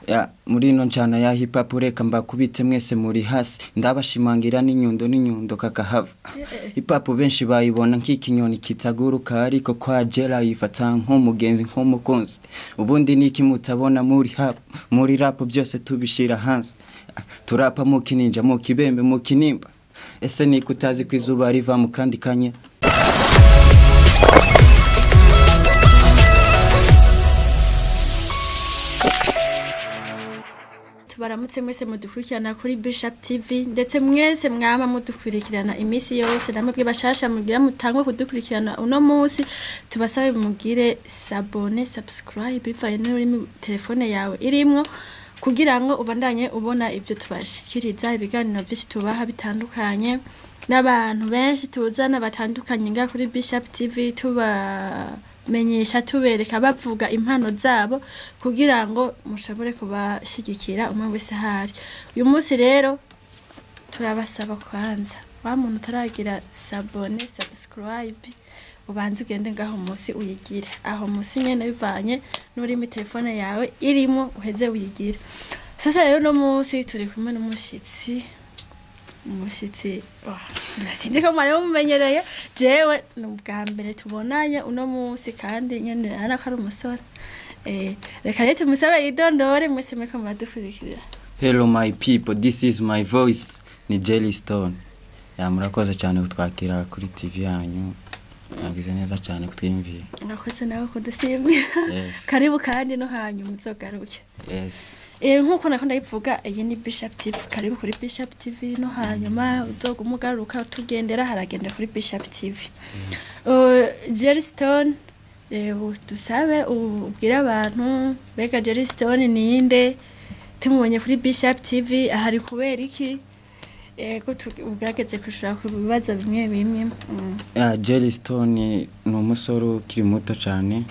ya muri no njana ya hip hop reka mbakubitse mwese muri hasi ndabashimangira n'inyundo kakahava hip hop benshi bayibona nk'ikinyoni kitaguruka ariko kwa Jera yifata nk'umugenzi nk'umukunzi ubundi niki mutabona muri rap byose tubishira hanze turapa mu kininja mu kibembe mu kinimba ese ni kutazi kwizuba riva mu kandi kanya tubaramutse mwese mudukurikirana kuri Bishop TV ndetse mwese mwama mudukurikirana imisi yose namwe bashasha mugira mutangwe kudukurikirana uno munsi tubasabe mugire sabone subscribe bivaye n'uri telefone yawe irimwo kugira ngo ubandanye ubona ibyo tubashikiriza ibiganiro byinshi tubaha bitandukanye n'abantu benshi tuzana batandukanye nga kuri Bishop TV menyesha tubereka bavuga impano zabo kugira ngo mushobore kubashigikira umwe wese hari uyu munsi rero turabasaba kwanza wa muntu taragira sabone subscribe ubanze ugende ngaho munsi uyigire aho munsi nyene bivanye n'uri mi telefone yawe irimo uheze uyigire sasa rero no munsi turi kumwe n'umushitsi sinzi ko mwari mumenyereye jewe n'ubwa mbere tubonanye uno munsi kandi nyene arakari umusore reka rero tumusabe yidondore mwese mweko muradukurikira. Hello my people, this is my voice ni Jelly Stone ya murakoze cyane kutwakira kuri TV yanyu nagize neza cyane kutwimvira murakoze nawe kudushimira karibu kandi no hanyu muzogaruke nkuko nakunda yivuga iyi ni Bishop TV karibu kuri Bishop TV no hanyuma uzogumugaruka tugendera haragenda kuri Bishop TV. Jelly Stone dusabe ubwira abantu bega Jelly Stone ninde tumubonye kuri Bishop TV ahari kubera iki ko tugerageze kushura ku bibazo bimwe Jelly Stone ni umusore ukiri muto cyane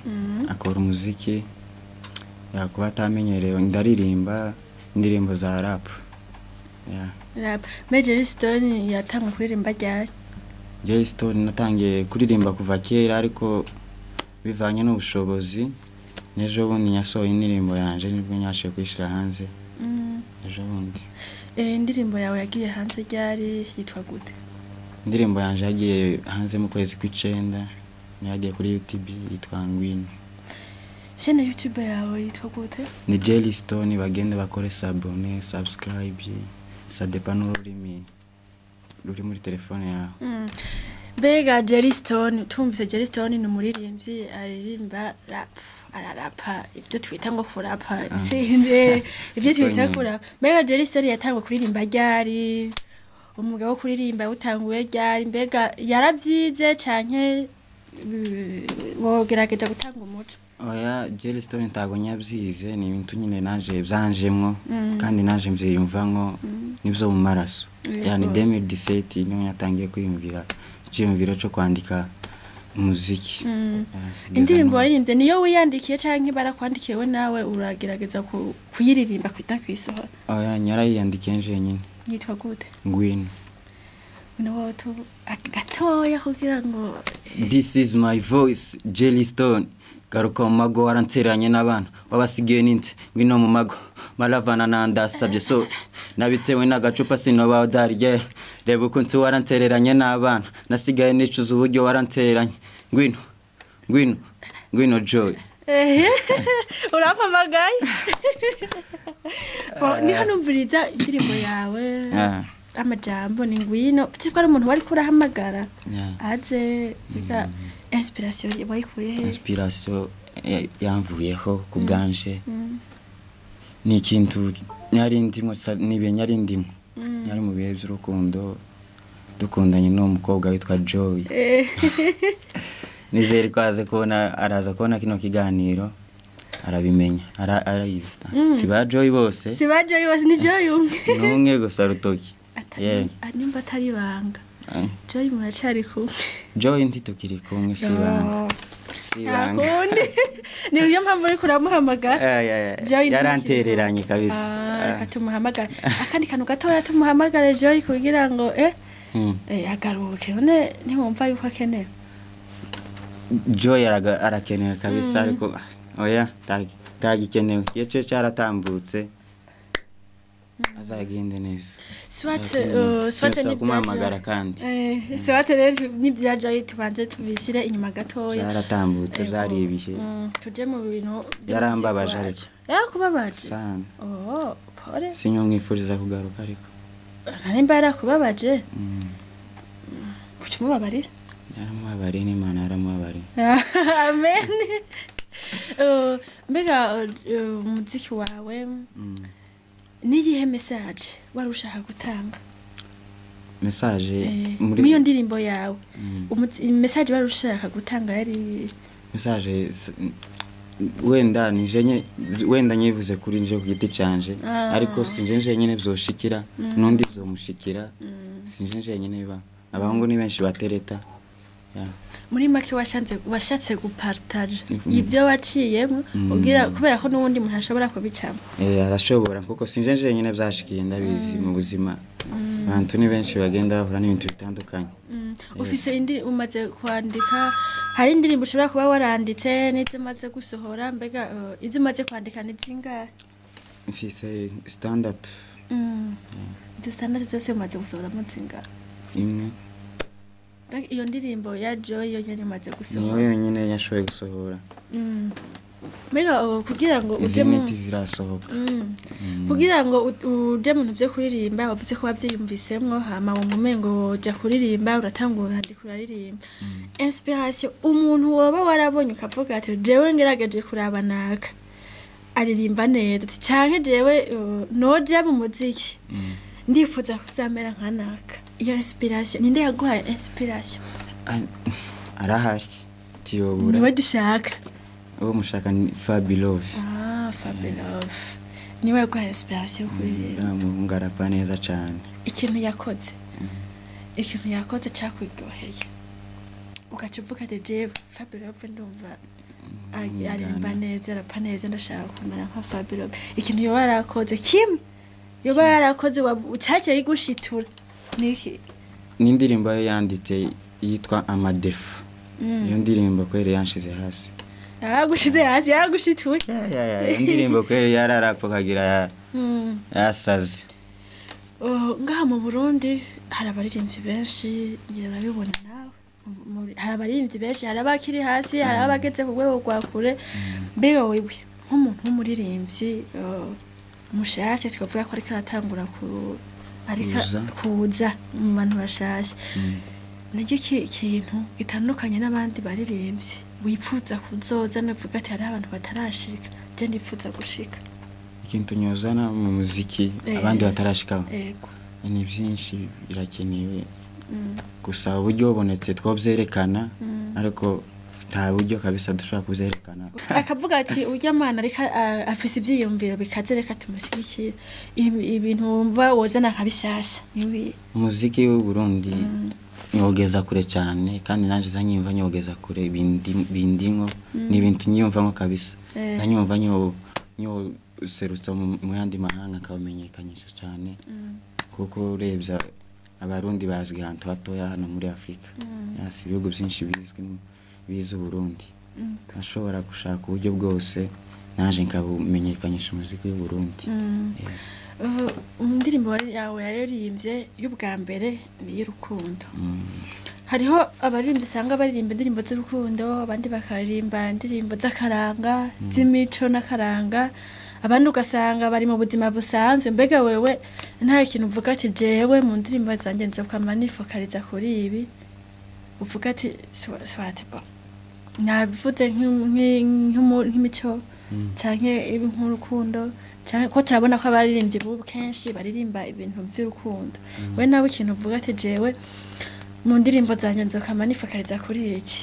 akora umuziki yakuba atamenyerewe ndaririmba indirimbo za rap rap Jelly Stone yatanga kuririmba ryari? Jelly Stone natangiye kuririmba kuva kera ariko bivanye n'ubushobozi nejo bundi nyasohoye indirimbo yanje nibwo nyashe kwishira hanze nejo bundi indirimbo yawe yagiye hanze ryari yitwa gute? Indirimbo yanje yagiye hanze mu kwezi kw'icenda yagiye kuri YouTube yitwa Nguyu. Channel YouTube yawe yitwa gute? Ni Jelly Stone bagende bakore sabone subscribe ça dépend ruri muri telefone yawe. Bega Jelly Stone tumvise Jelly Stone ni umuririmbyi aririmba rap ararapa ibyo twita ngo kurapa sinde ibyo twita kurapa. Bega Jelly Stone yatangwa kuririmba ryari? Umugabo kuririmba utanguye ryari? Mbega yaravyize canke wogerageza gutanga umuco? Oya Jelly Stone ntago nyabyize ni ibintu nyine naje byanjemwo kandi naje mvyiyumvanko nibyo mu maraso yani 2017 niyo yatangiye kwiyumvira cyiyumvira cyo kwandika muziki. Indirimbo waririmbye niyo wiyandikiye canke barakwandikiye nawe uragerageza kuyiririmba kwita kwisohora? Oya nyarayiyandikiye nje nyine. Yitwa gute? Nguyu. No to agatoya kugira ngo This is my voice Jelly Stone garuka mu mago waranteranye n'abana babasigiye ninte ngwino mu mago maravana nandasabye so nabitewe n'agacupa sinoba darye reba ukuntu warantereranye n'abana nasigaye nicuza uburyo warantereranye ngwino Joy urapamagaye ni hano mviriza indirimbo yawe amajambo ni ngwino bitwa ari umuntu wari kurahamagara aze biga inspiration yayikuye inspiration yamvuyeho kubganje ni ikintu nyari ndimo nyari mu bihe by'urukundo dukundanye n'umukobwa witwa Joy nizere kwaze kubona araza kubona kino kiganiro arabimenya arayizi siba Joy bose ni Joy umwe gusa rutoki nimba atari banga Joy muracari kumwe Joy ntitukiri kumwe sibanga niyo mpamvu uri kuramuhamagara yarantereranye kabisa akatumuhamagara akandi kantu gatoya tumuhamagara Joy kugira ngo agaruke none ntiwumva yuko akeneye Joy arakeneye kabisa ariko oya tagikenewe igice cyaratambutse azagende neza swate kumamagara kandi swate rero nibyaje tubanze tubishyire inyuma gatoya cyaratambutse byari ibihe tuje mu bintu yarambabaje ariko yarakubabaje sana pore sinyo mwifuriza kugaruka ariko narimba yarakubabaje ukimubabarira yaramubabarira n'Imana yaramubabarira amen mbega umuziki wawe niyihe message wari ushaka gutanga message muri iyo ndirimbo yawe message wari ushaka gutanga yari message wenda nyivuze kuri nje ku giti canje ariko sinje nyene byoshikira nundi byomushikira sinje nyene ba abahungu ni benshi batereta muri make washatse gupartage ibyo waciyemo ubwira kubera ko nuwundi muntu ashobora kubicamo arashobora kuko sinje nyene byashikiye ndabizi mu buzima abantu ni benshi bagenda bahura n'ibintu bitandukanye ufise indi umaze kwandika hari indirimbo ushobora kuba waranditse n'izo umaze gusohora mbega izo umaze kwandika ni zingahe mfise standard izo standard zose umaze gusohora mu zingahe imwe iyo ndirimbo ya Joy yo yari maze gusohora niyo yonyine yashoboye gusohora mbega kugira ngo uje mu zirasohoka kugira ngo uje mu byo kuririmba wavuze ko wavyiyumvisemwo hama mu mumengo uja kuririmba uratangura ndi kuraririmba inspiration umuntu woba warabonye ukavuga ati jewe ngerageje kuraba naka aririmba neza canke jewe noje mu muziki ndifuza kuzamera nka naka iyo inspiration ninde yaguhaye inspiration arahari tiyobura niwe dushaka uwo mushaka ni Fabulous Fabulous niwe yaguhaye inspiration kuririmba ngarapa neza cyane ikintu yakoze cyakwiryoheye ugacuvuga ati jewe Fabulous ndumva arimba neza arapa neza ndashaka kumera nka Fabulous ikintu yo warakoze kimwe yoba yarakoze ucyaje yigushitura niki n'indirimbo yanditse yitwa Amadefu iyo ndirimbo kwere yanshize hasi yaragushize hasi yaragushituye indirimbo kwere yararapo kagira yasaze ngaha mu Burundi hari abaririmbyi benshi ngira babibona nawe hari abaririmbyi benshi hari abakiri hasi hari abageze ku rwego rwa kure mbega wewe nk'umuntu w'umuririmbyi mushashe twavuga ko ariko aratangura kuza mu bantu bashashe niki kintu gitandukanye n'abandi baririmbyi wifuza kuzoza navuga ati hari abantu batarashika je ndifuza gushika ikintu nyozana mu muziki abandi batarashikaho ni byinshi birakenewe gusa uburyo bubonetse twobyerekana ariko nta buryo kabisa dushobora kuzerekana akavuga ati urya mana ariko afise ibyiyumviro bikazereka tumushyigikira ibintu wumva wozana nka bishasha nibi umuziki w'u Burundi nyogeza kure cyane kandi nanje zanyimva nyogeza kure bindingo ni ibintu nyiyumvamo kabisa nanyumva nyo serutsa mu yandi mahanga akamenyekanisha cyane kuko urebya abarundi bazwi hantu hatoya hano muri Afrika yasi ibihugu byinshi bizu Burundi ashobora gushaka uburyo bwose naje nkabumenyekanisha umuziki w'u Burundi indirimbo yawe yaririmbye y'ubwa mbere y'urukundo hariho abaririmbyi usanga baririmba indirimbo z'urukundo abandi bakaririmba indirimbo z'akaranga z'imico n'akaranga abandi ugasanga bari mu buzima busanzwe mbega wewe nta kintu uvuga ati jewe mu ndirimbo zanjye nzokama nifokaliza kuri ibi uvuga ati swate bo nabivuze nk'imico canke nk'urukundo canke ko turabona ko abaririmbyi bubu kenshi baririmba ibintu by'urukundo we nawe ikintu uvuga ati jewe mu ndirimbo zanjye nzokama nifokaliza kuri iki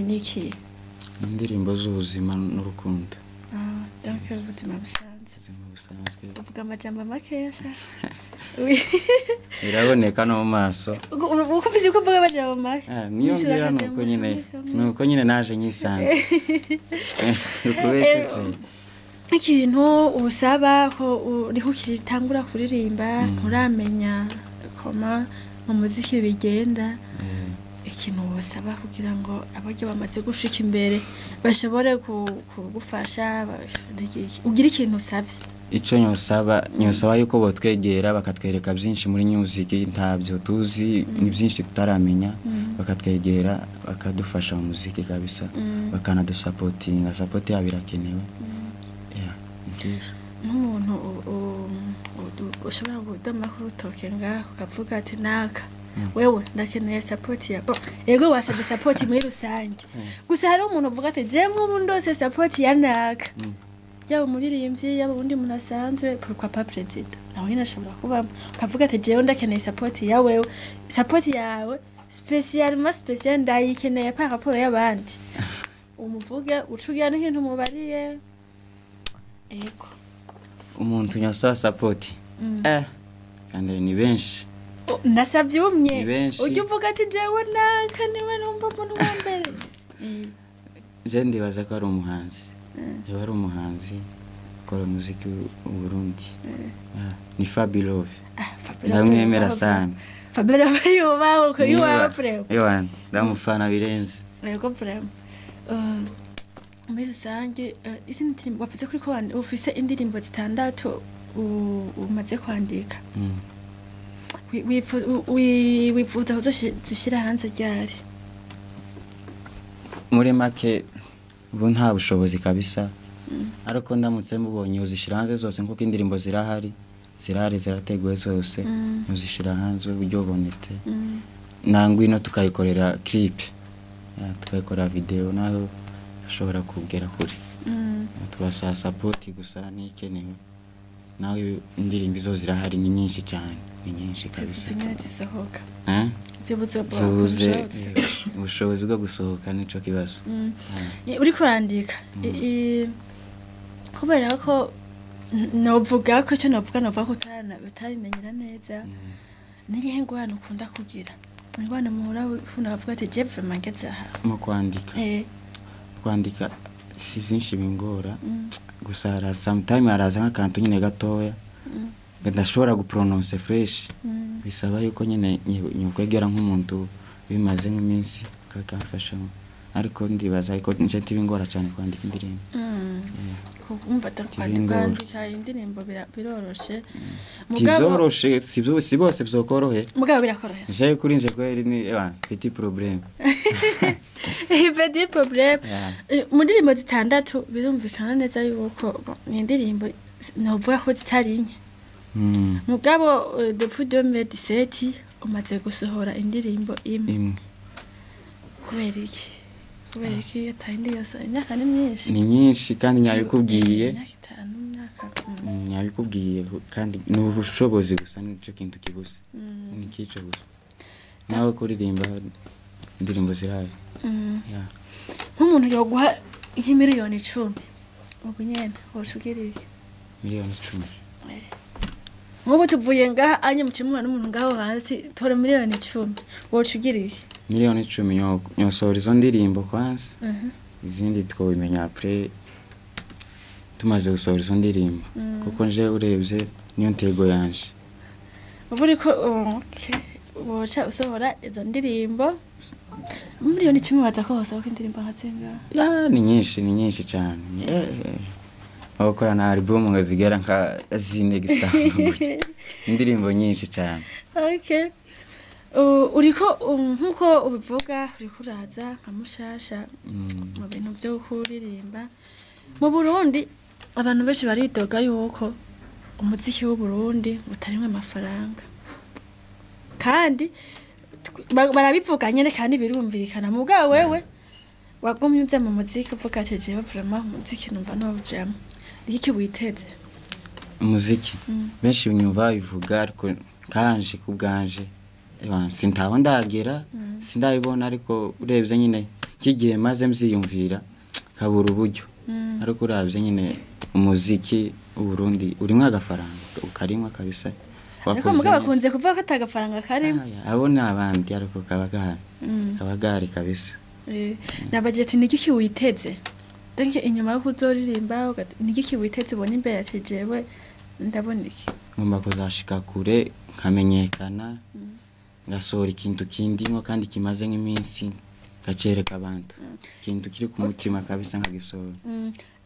niki indirimbo z'ubuzima n'urukundo donc ubuzima busanzwe uvuga amajambo makesha iraboneka no mu maso uko uvuze ko uvuga amajambo make niyo ngira nuko nyine naje nyisanze ukubeshye ikintu usaba ko uriho ukitangura kuririmba nturamenya koma mu muziki bigenda ikintu wosaba kugira ngo abaryo bamaze gushika imbere bashobore kugufasha ugira ikintu usavye ico nyosaba yuko botwegera bakatwereka byinshi muri music ntabyo tuzi ni byinshi tutaramenya bakatwegera bakadufasha mu muziki kabisa bakanadusapotinga support yabo irakenewe nk'umuntu ushobora gudoma ku rutoke ngaho ukavuga ati naka wewe ndakeneye support yabo ego wasabye support muri rusange gusa hari umuntu uvuga ati je nk'ubu ndose support ya naka yaba umuririmbyi yaba undi muntu asanzwe pourquoi pas president nawe nyine ashobora kuba ukavuga ati jewe ndakeneye support ya wewe support yawe special ndayikeneye pa rapport y'abandi umuvuge ucugira n'ikintu mubariye ego umuntu nyasa support kandi ni benshi nasavye umye ujye uvuga ati jewe naka niwe numva umuntu wa mbere je ndibaza ko ari umuhanzi yaba ari umuhanzi ukora muziki u Burundi ni Fabilove ndamwemera sana Fabilove yubaho ko yubaho preo yohana ndamufana birenze yego preo muri rusange izindi ndirimbo wavuze kuri ko ufise indirimbo zitandatu umaze kwandika wifuza kuzishira hanze ryari muri make ubu nta bushobozi kabisa ariko ndamutse mubonye uzishira hanze zose nkuko indirimbo zirahari zirateguwe zose uzishira hanze uburyo bonetse nangwino tukayikorera clip tukayikora video naho ashobora kugera kuri twasa support gusa nikenewe nawe indirimbo izo zirahari ni nyinshi cyane ni nyinshi kabisa zisohoka zibuze ubushobozi bwo gusohoka nico kibazo uri kurandika kubera ko novuga ko cyo novuga ko utarimenyera neza niye ngwana ukunda kugira ngwana muhora unavuga ati je vraiment ngeze aha mu kwandika si byinshi bingora gusa ara sometime araza nk'akantu nyine gatoya ndashobora guprononce fresh bisaba yuko nyine nyokwegera nk'umuntu bimaze nk'iminsi kakamfasha ariko ndibaza ko nje tibingora cyane kwandika indirimbo umva kwandika indirimbo biroroshe mugabo si bose byokorohe mugabo birakorohe je kuri nje kweri ni petit problème petit problème mu ndirimbo zitandatu birumvikana neza yuko ni indirimbo novuga ko zitarinye mugabo depuis 2017 umaze gusohora indirimbo imwe kubera iki atayindi yose imyaka ni myinshi kandi nyabikubwiye kandi n'ubushobozi gusa nico kintu kibuze ni kico gusa nawe kuririmba indirimbo ziraye nk'umuntu yoguha nk'imiliyoni 10 ubu nyene woshugirike miliyoni 10 Mubu tuvuye ngaha anye mutimwa n'umuntu ngaho hasi tora miliyoni 10 woshugirike miliyoni 10 nyosora izo ndirimbo kwanza izindi twobimenya après tumaze gusohora izo ndirimbo kuko nje urebye niyo ntego yanje uburi ko wocha usohora izo ndirimbo miliyoni 10 watakosa ko indirimbo nkazenga ni nyinshi cyane abakora na album ngazigera nka zine gistanga indirimbo nyinshi cyane okay uriko nkuko ubivuga uriko uraza nka mushasha mu bintu byo kuririmba mu Burundi abantu benshi baridoga yuko umuziki w'u Burundi utarimwe amafaranga kandi barabivuga nyene kandi birumvikana mu bwa wewe wagumye uza mu muziki uvuga ati jewe vraiment umuziki numva no bujamo iki witeze umuziki benshi nyumva bivuga ariko kanje kubganje sintaho ndagera sindabibona ariko urebye nyine kigiye maze mziyumvira kabura uburyo ariko uravye nyine umuziki u Burundi urimwe agafaranga ukarimwa kabisa ariko mugabo bakunze kuvuga ko atagafaranga karimo abona abandi ariko kabagari kabisa na budget nigiki witeze danke inyuma yo kuzoririmba nigiki witeze ubona imbere ati jewe ndabona iki ngomba kuzashika kure nkamenyekana ngasohora ikintu kindimo kandi kimaze nk'iminsi gacereka abantu ikintu kiri ku mutima kabisa nkagisohora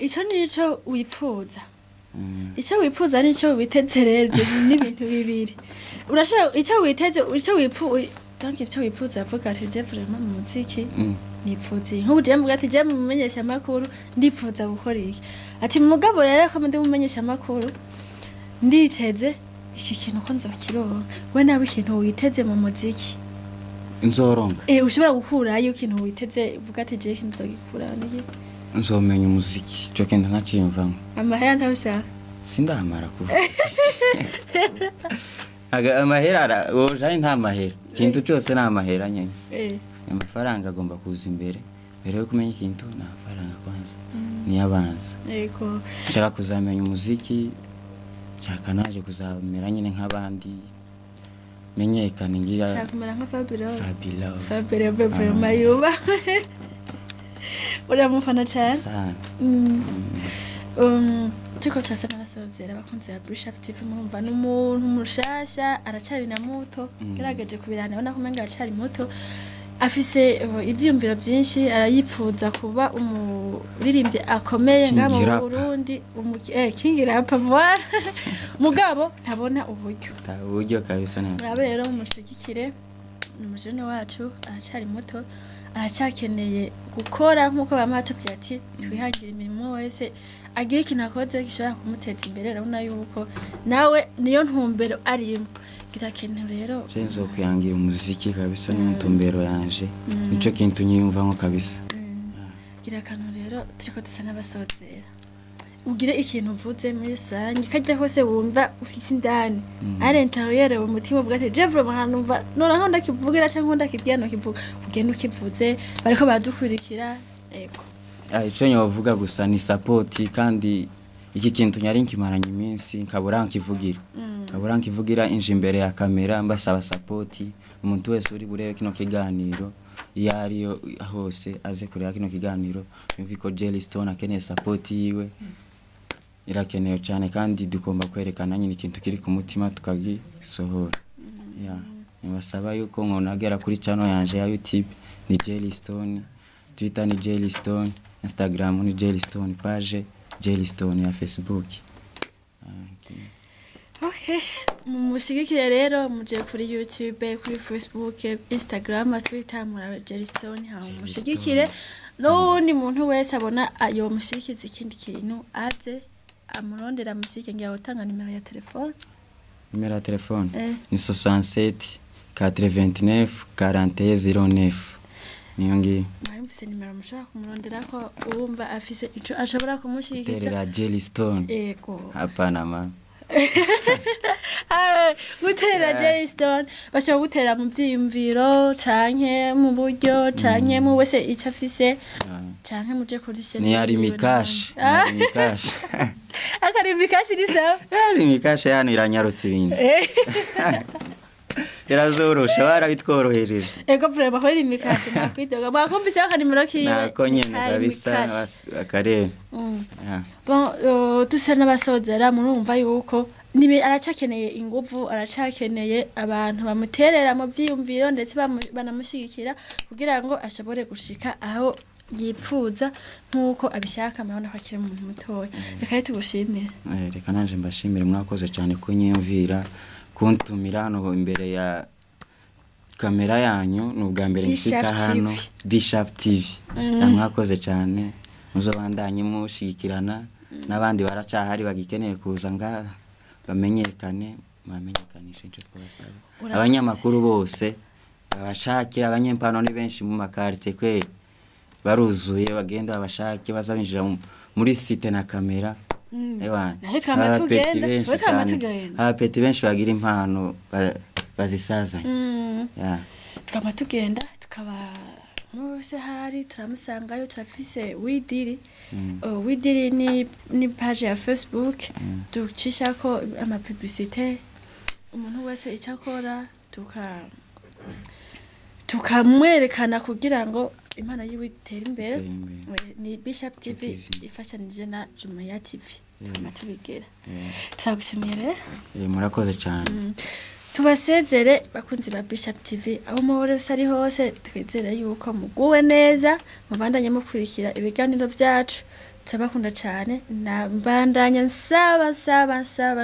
ico nico wipfuza ico wipfuza nico witezereze n'ibintu bibiri urashaka ico witeze ico wipfuza donc ico wipfuza avuga ati je vraiment mu muziki nipfuza nk'ubu je mvuga ati je mu menyesha makuru ndipfuza gukora iki ati mugabo rero ko ndi mu menyesha makuru nditeze iki kintu ko nzokironka we nawe ikintu witeze mu muziki nzoronka ushobora gukurayo ikintu witeze uvuga ati je ikintu nzogikura niki nzomenya umuziki cyo kenda nkaciyumvamo amahera ntawushaka sindamara kuvuga amahera ojaye nta mahera ikintu cyose nta mahera nyene amafaranga agomba kuza imbere mbere yo kumenya ikintu nta faranga kwanza ni abanza yego nshaka kuzamenya umuziki nshaka naje kuzamera nyine nk'abandi menyekana ngira nshaka kumera nka Fabilo Fabilo mayuba uramufana cyane tuko turasa n'abasozera abakunzi ba Bishop TV murumva n'umuntu mushasha aracyari na muto gerageje kubirana ubona ko umenga aracyari muto afise ivyumviro byinshi arayipfuza kuba umuririmbye akomeye ngabo mu Burundi kingira pavwa mugabo ntabona uburyo kabisa ntabwo murabe rero mushigikire umujene wacu aracyari muto aracyakeneye gukora nkuko bamatubye ati twihangira imirimo wese agira ikintu akoze gishobora kumuteza imbere urabona yuko nawe niyo ntumbero arimo girakeneye rero cenzo kwihangira umuziki kabisa niyo ntumbero yanje nico kintu nyiyumva nko kabisa girakantu rero turiko dusa n'abasozera ugire ikintu uvuze muri rusange kajya hose wumva ufite indani ari intérieur mu mutima uvuga ati je vraiment hanumva noneho ndakivugira cyangwa ndakibwira kivuga ugenda ukivuze bariko badukurikira ego ico nyovuga gusa ni support kandi iki kintu nyari nkimaranye iminsi nkabura nkivugira inje imbere ya kamera mbasaba support umuntu wese uri burebe kino kiganiro yariyo hose aze kureba kino kiganiro yumviko Jelly Stone akeneye support yiwe irakenewe cyane kandi dugomba kwerekana nyine ikintu kiri ku mutima tukagisohora nibasaba yuko nkonagera kuri channel yanje ya YouTube ni Jelly Stone, Twitter ni Jelly Stone, Instagram ni Jelly Stone, page Jelly Stone ya Facebook. Okay, mushigikire rero muje kuri YouTube, kuri Facebook, Instagram, Twitter muri Jelly Stone ha mushigikire n'undi muntu wese abona ayo mushikiza ikindi kintu aze amurondera musike ngiye gutanga nimero ya telefone. Nimero ya telefone ni 67 429 4109. Niyo ngiye. Mwumvise nimero mushaka kumurondera ko urumva afise ico ashobora kumushikiza. Terera Jelly Stone. Ego. Hapana mama. Gutera Jelly Stone bashobora gutera mu byiyumviro canke mu buryo canke mu wese ico afise canke muje kuri chaîne ni ari mikash akari mikash ni sawa ari mikash yani iranyarutse ibindi irazorosha barabitworohereje ego vraiment ko ari mikash nakwidoga mwakumvise akanimero kiwe nako nyene kabisa akare bon dusa n'abasozera murumva yuko nibe aracakeneye inguvu aracakeneye abantu bamuterera mu byiyumviro ndetse banamushigikira kugira ngo ashobore gushika aho yipfuza nkuko abishaka amabona ko akiri umuntu mutoya reka tugushimire reka nanje mbashimire mwakoze cyane kunyiyumvira kuntumira hano imbere ya kamera yanyu n'ubwa mbere ngishika hano Bishop TV mwakoze cyane muzobandanye mushikirana n'abandi baracahari bagikeneye kuza ngaha bamenyekane bamenyekanisha icyo twabasaba abanyamakuru bose abashake abanyempano ni benshi mu makarite kwe baruzuye bagenda abashake bazabinjira muri site na kamera ewana abapeti benshi bagira impano bazisazanye tukaba tugenda tukaba mose hari turamusangayo turafise widiri widiri ni page ya Facebook ducisha ko ama publicité umuntu wese icyakora tukamwerekana kugira ngo imana yiwe itere imbere ni Bishop TV ifashanije na Jumaya TV amatubigera turagushimiye murakoze cyane tubasezere bakunzi ba Bishop TV abo muhore ari hose twizere yuko muguwe neza mubandanye mukurikira ibiganiro byacu tabakunda cyane na mbandanya nsaba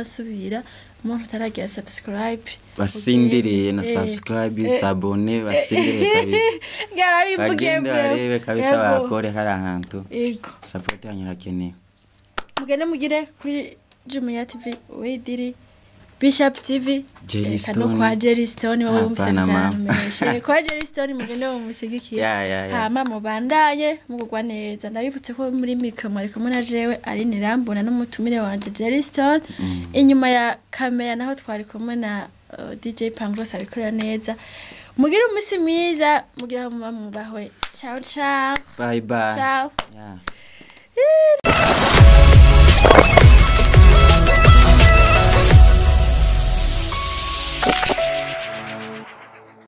subira umuntu utaragira subscribe basindiriye na subscribe sabone basindiriye kabisa ngarabivugiye bwe kabisa bakore hari ahantu yego support yanyirakeneye mugende mugire kuri Jumia TV wediri Bishop TV kano kwa Jeristone wowe umsefisha kwa Jeristone mugende umushigikira hama mubandanye mugugwa neza ndabibutse ko muri micro mwari kumwe na jewe ari nirambona n'umutumire wanje Jeristone inyuma ya kamera naho twari kumwe na DJ Pangos abikorera neza mugire umisi mwiza mugire mu mubahwe ciao ciao bye bye ciao yeah